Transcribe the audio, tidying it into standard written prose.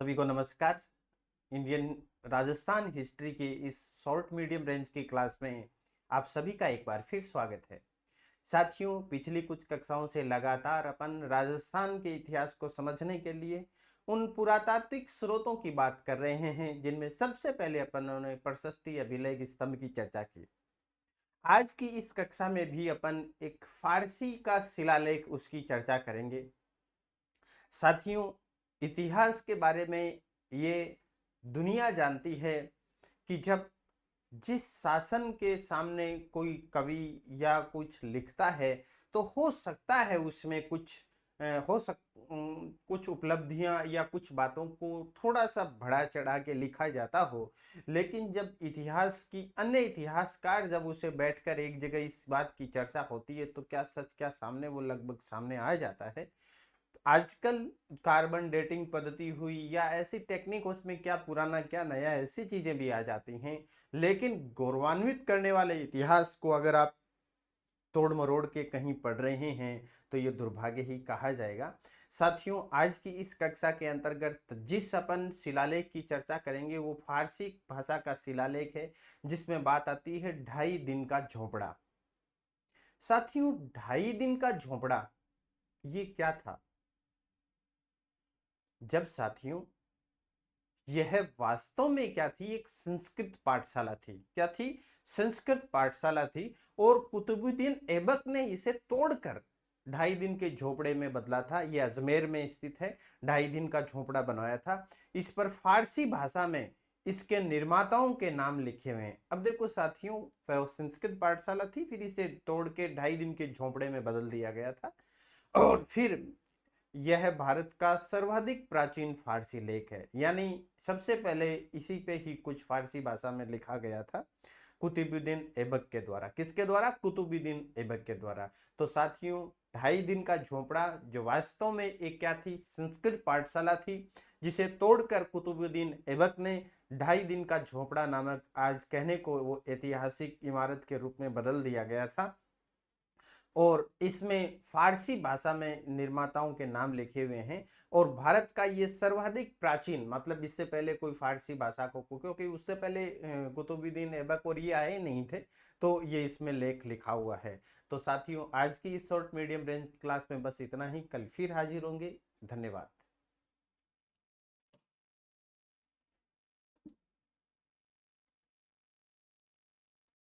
सभी को नमस्कार। इंडियन राजस्थान हिस्ट्री की इस शॉर्ट मीडियम रेंज की क्लास में आप सभी का एक बार फिर स्वागत है। साथियों, पिछली कुछ कक्षाओं से लगातार अपन राजस्थान के इतिहास को समझने के लिए उन पुरातात्विक स्रोतों की बात कर रहे हैं जिनमें सबसे पहले अपन ने प्रशस्ति अभिलेख स्तंभ की चर्चा की। आज की इस कक्षा में भी अपन एक फारसी का शिलालेख उसकी चर्चा करेंगे। साथियों, इतिहास के बारे में ये दुनिया जानती है कि जब जिस शासन के सामने कोई कवि या कुछ लिखता है तो हो सकता है उसमें कुछ कुछ उपलब्धियां या कुछ बातों को थोड़ा सा बढ़ा चढ़ा के लिखा जाता हो, लेकिन जब इतिहास की अन्य इतिहासकार जब उसे बैठकर एक जगह इस बात की चर्चा होती है तो क्या सच क्या सामने वो लगभग सामने आ जाता है। आजकल कार्बन डेटिंग पद्धति हुई या ऐसी टेक्निक, उसमें क्या पुराना क्या नया ऐसी चीजें भी आ जाती हैं, लेकिन गौरवान्वित करने वाले इतिहास को अगर आप तोड़ मरोड़ के कहीं पढ़ रहे हैं तो ये दुर्भाग्य ही कहा जाएगा। साथियों, आज की इस कक्षा के अंतर्गत जिस अपन शिलालेख की चर्चा करेंगे वो फारसी भाषा का शिलालेख है, जिसमें बात आती है 2.5 दिन का झोपड़ा। साथियों, 2.5 दिन का झोपड़ा ये क्या था? जब साथियों, यह वास्तव में क्या थी? एक संस्कृत पाठशाला थी। क्या थी? संस्कृत पाठशाला थी। और कुतुबुद्दीन ऐबक ने इसे तोड़कर 2.5 दिन के झोपड़े में बदला था। यह अजमेर में स्थित है। 2.5 दिन का झोपड़ा बनाया था। इस पर फारसी भाषा में इसके निर्माताओं के नाम लिखे हुए हैं। अब देखो साथियों, संस्कृत पाठशाला थी, फिर इसे तोड़ के 2.5 दिन के झोपड़े में बदल दिया गया था। और फिर यह भारत का सर्वाधिक प्राचीन फारसी लेख है, यानी सबसे पहले इसी पे ही कुछ फारसी भाषा में लिखा गया था कुतुबुद्दीन ऐबक के द्वारा। किसके द्वारा? कुतुबुद्दीन ऐबक के द्वारा। तो साथियों, 2.5 दिन का झोपड़ा जो वास्तव में एक क्या थी? संस्कृत पाठशाला थी, जिसे तोड़कर कुतुबुद्दीन ऐबक ने 2.5 दिन का झोपड़ा नामक आज कहने को वो ऐतिहासिक इमारत के रूप में बदल दिया गया था। और इसमें फारसी भाषा में निर्माताओं के नाम लिखे हुए हैं। और भारत का ये सर्वाधिक प्राचीन, मतलब इससे पहले कोई फारसी भाषा को, क्योंकि उससे पहले कुतुबुद्दीन ऐबक और ये आए नहीं थे, तो ये इसमें लेख लिखा हुआ है। तो साथियों, आज की इस शॉर्ट मीडियम रेंज क्लास में बस इतना ही। कल फिर हाजिर होंगे। धन्यवाद।